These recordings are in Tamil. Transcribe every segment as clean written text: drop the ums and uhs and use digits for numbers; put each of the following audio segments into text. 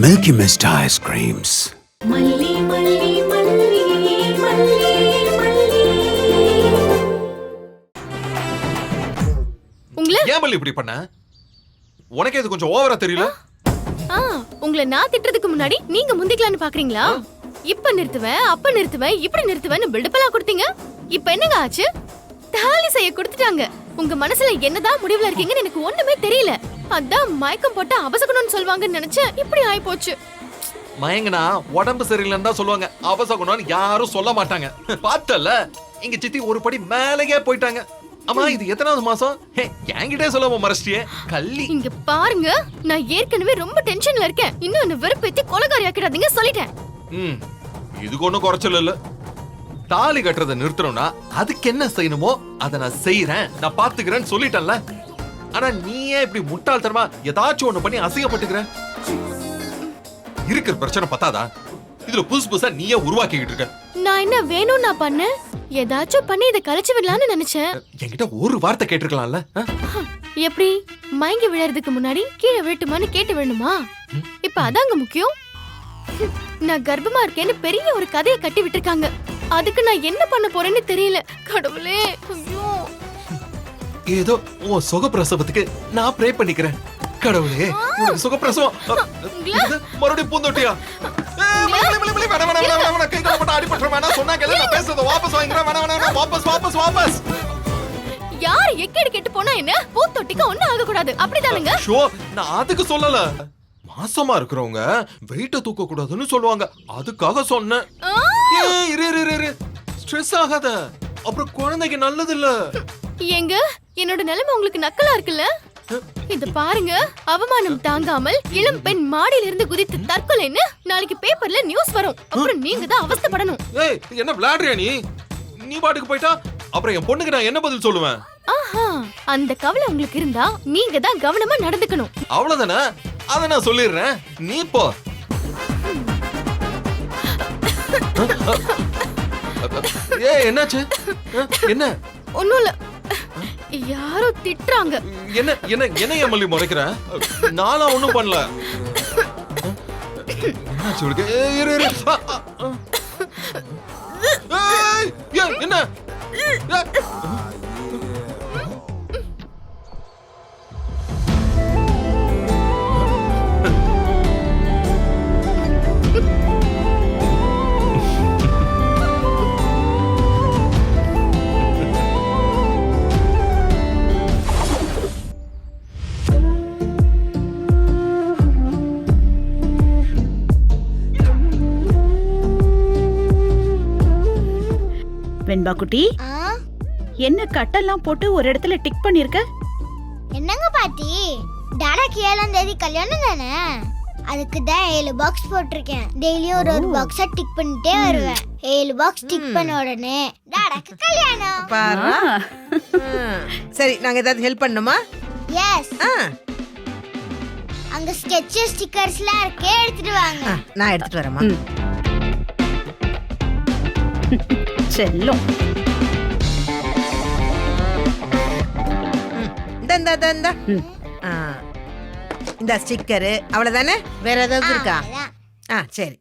Milky Mist ice creams. மல்லி மல்லி மல்லி மல்லி மல்லி. ஏன் மல்லி இப்படி பண்ண? உனக்கே இது கொஞ்சம் ஓவரா தெரியல? உங்களை நான் திட்டுறதுக்கு முன்னாடி நீங்க முந்திக்கலாம்னு பாக்குறீங்களா? இப்ப நிறுத்துவேன், அப்ப நிறுத்துவேன், இப்படி நிறுத்துவேன்னு பில்டப் எல்லாம் கொடுத்தீங்க. இப்ப என்னங்க ஆச்சு? தாலி செய்ய கொடுத்துட்டாங்க. உங்க மனசுல என்னதான் முடிவுல இருக்கீங்கன்னு எனக்கு ஒண்ணுமே தெரியல. அதான் மயக்கம் போட்டு அவசகுணம்னு சொல்வாங்கன்னு நினைச்சேன். இப்படி ஆயி போச்சு. மயங்கனா உடம்பு சரியில்லைன்னு தான் சொல்லுவாங்க. அவசகுணம்னு யாரும் சொல்ல மாட்டாங்க. பார்த்தல எங்க சித்தி ஒரு படி மேலேயே போயிட்டாங்க. அம்மா இது எத்தனாவது மாசம்? என்கிட்டே சொல்லாம மறைச்சிட்டியே கள்ளி. இங்க பாருங்க, நான் ஏற்கனவே ரொம்ப டென்ஷன்ல இருக்கேன். இன்னும் என்ன வெறுப்பேத்தி கொலைகாரி ஆக்கிடாதீங்க சொல்லிட்டேன். இதுக்கு ஒண்ணும் குறைச்சல் இல்ல. தாலி கட்டுறதை நிறுத்தணும்னா அதுக்கு என்ன செய்யணுமோ அதை நான் செய்யறேன், நான் பாத்துக்கிறேன்னு சொல்லிட்டேன்ல. ஆனா நீயே இப்படி முட்டாள்தனமா ஏதாச்சும் ஒண்ணு பண்ணி அசிங்கப்பட்டுக்கிற. இருக்கிற பிரச்சனை பத்தாதா? இதுல புதுசு புதுசா நீயே உருவாக்கிக்கிட்டு இருக்க. நான் என்ன வேணும் நான் பண்ணேன்? ஏதாச்சும் பண்ணி இதை கழிச்சு விடலான்னு நினைச்சேன். என்கிட்ட ஒரு வார்த்தை கேட்டிருக்கலாம்ல. எப்படி மயங்கி விழறதுக்கு முன்னாடி கீழே விழட்டுமான்னு கேட்டு வேணுமா? இப்ப அதாங்க முக்கியம். நான் கர்ப்பமா இருக்கேன்னு பெரிய ஒரு கதையை கட்டி விட்டுருக்காங்க. அதுக்கு நான் என்ன பண்ண போறேன்னு தெரியல. கடவுளே, ஐயோ. ஏதோ உன் சுகப்பிரசவத்துக்கு நான் ப்ரே பண்ணிக்கிறேன். கடவுளே, உனக்கு சுகப்பிரசவம். மறுபடியும் பூந்தொட்டியா? யார் எக்கேடு கெட்டு போனா என்ன? பூத்தொட்டிக்கு ஒண்ணும் ஆக கூடாது அப்படிதானுங்க? நான் அதுக்கு சொல்லல. மாசமா இருக்கிறவங்க வெயிட்ட தூக்க கூடாதுன்னு சொல்லுவாங்க. அதுக்காக சொன்னேன். ஸ்ட்ரெஸ் ஆகாத, அப்புறம் குழந்தைக்கு நல்லது இல்ல. ஏங்க, என்னோட நிலைமை உங்களுக்கு நக்கலா இருக்குல்ல? இத பாருங்க, அவமானம் தாங்காமல் இளம் பெண் மாடியில இருந்து குதித்து தற்கொலைன்னு நாளைக்கு பேப்பர்ல நியூஸ் வரும். அப்புறம் நீங்க தான் அவஸ்தைப்படணும். ஏய், என்ன விளையாடுறியா நீ? நீ பாட்டுக்கு போயிட்டா அப்புறம் என் பொண்ணுக்கு நான் என்ன பதில் சொல்லுவேன்? ஆஹா, அந்த கவலை உங்களுக்கு இருந்தா நீங்க தான் கவனமா நடந்துக்கணும். அவ்வளவுதானே? அத நான் சொல்லிடுறேன், நீ போ. ஏய், என்னாச்சு? என்ன? ஒண்ணும் இல்ல, யாரோ திட்டுறாங்க. என்ன என்ன என்ன எம்எல்ஏ முறைக்கிற? நானா ஒண்ணும் பண்ணல. என்னாச்சு உனக்கு? இரு இரு. என்ன? வெண்பா குட்டி, என்ன கட்டெல்லாம் போட்டு ஒரு இடத்துல டிக் பண்ணிருக்க? என்னங்க பாட்டி, டாடாக்கு 7ஆம் தேதி கல்யாணம் தானே, அதுக்கு தான் 7 பாக்ஸ் போட்டிருக்கேன். டெய்லியும் ஒரு பாக்ஸா டிக் பண்ணிட்டே வருவேன். 7 பாக்ஸ் டிக் பண்ண உடனே டாடாக்கு கல்யாணம். பாரா. சரி, நாங்க ஏதாவது ஹெல்ப் பண்ணணுமா? எஸ். அங்க ஸ்கெட்ச் ஸ்டிக்கர்ஸ்லாம் இருக்கு, எடுத்துட்டு வாங்க. நான் எடுத்துட்டு வரேம்மா. செல்லம். இந்த ஸ்டிக்கரு அவ்வளவுதானே? வேற ஏதாவது இருக்கா? சரி.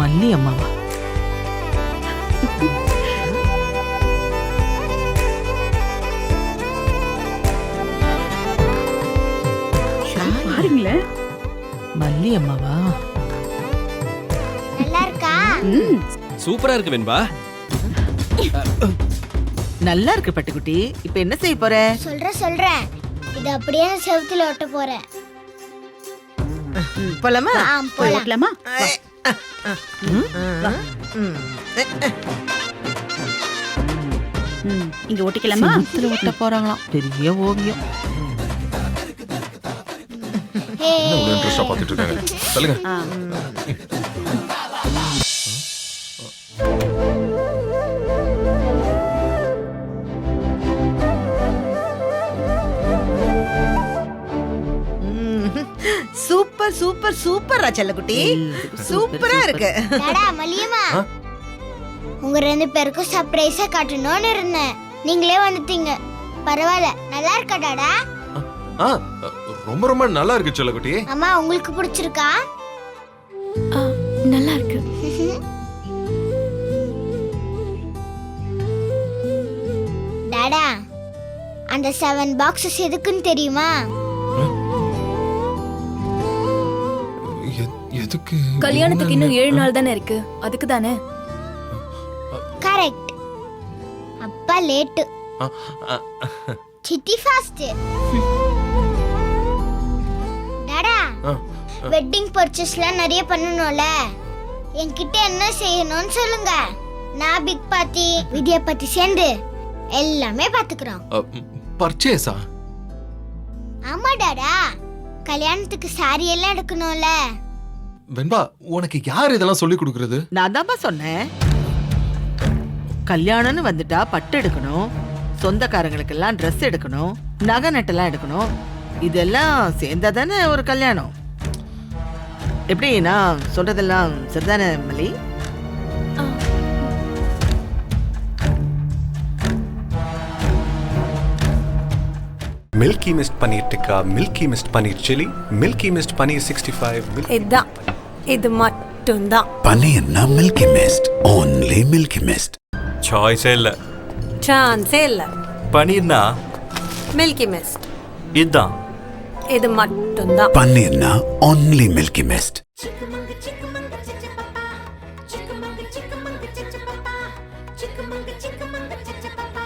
மல்லி அம்மாவா? பாருங்களேன். மல்லி அம்மாவா? நல்லா இருக்கா? ம், சூப்பரா இருக்கு வெண்பா. நல்லா இருக்கு பட்டுக்குட்டி. இப்ப என்ன செய்ய போற? சொல்றேன் இது அப்படியே நான் செவுத்துல ஒட்ட போறேன். போலாமா? போய் ஓட்டலாமா? இங்க ஓட்டிக்கலாமா? ஒட்ட போறாங்களாம். பெரிய ஓவியம். என்ன இவ்வளவு இன்ட்ரெஸ்டா பாத்துட்டு இருக்காங்க? சொல்லுங்க. ஆ. சூப்பர் சூப்பர் சூப்பர் செல்லக்குட்டி. சூப்பரா இருக்கு. டாடா மல்லியம்மா, உங்க 2 பேருக்கும் சர்ப்ரைஸா காட்டணும்னு இருந்தேன். நீங்களே வந்துட்டீங்க. பரவாயில்ல, நல்லா இருக்கா டாடா? ஆ, ரொம்ப ரொம்ப நல்லா இருக்கு செல்லக்குட்டி. அம்மா உங்களுக்கு பிடிச்சிருக்கா? ஆ, நல்லா இருக்கு. டாடா, அந்த 7 பாக்ஸஸ் எதுக்குன்னு தெரியுமா? எதுக்கு? கல்யாணத்துக்கு இன்னும் 7 நாள் தானே இருக்கு, அதுக்கு தானே. கரெக்ட். அப்பா லேட்டு, சித்தி ஃபாஸ்ட். டாடா, வெட்டிங் பர்ச்சேஸ்லாம் நிறைய பண்ணணும்ல. என்கிட்ட என்ன செய்யணும்னு சொல்லுங்க. நான் பிக் பாத்தி வித்யா பத்தி சேர்ந்து எல்லாமே பாத்துக்கிறோம். பர்ச்சேஸா? ஆமா டாடா, கல்யாணத்துக்கு சாரி எல்லாம் எடுக்கணும்ல. வெண்பா, உனக்கு யார் இதெல்லாம் சொல்லி கொடுக்கறது? நான் தான்ப்பா சொன்னேன். கல்யாணம்னு வந்துட்டா பட்டு எடுக்கணும், சொந்தக்காரங்களுக்கெல்லாம் ட்ரெஸ் எடுக்கணும், நகை நட்டெல்லாம் எடுக்கணும். இதெல்லாம் சேர்ந்தா தானே ஒரு கல்யாணம். எப்படி நான் சொல்றதெல்லாம் சரிதானே மல்லி? Milky Mist Paneer Tikka, Milky Mist Paneer Chili, Milky Mist Paneer 65. இதான், இது மட்டும்தான். Paneerna Milky Mist. Only Milky Mist. சாய்ஸே இல்ல. சான்ஸே இல்ல. பனீர்னா மில்கி மிஸ்ட், இதுதான். இது மட்டும்தான். Paneerna only Milky Mist. Chickamauga, chickamauga, chichapapa. Chickamauga, chickamauga, chichapapa. Chickamauga, chickamauga, chichapapa.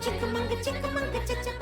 Chickamauga, chickamauga, chichapapa.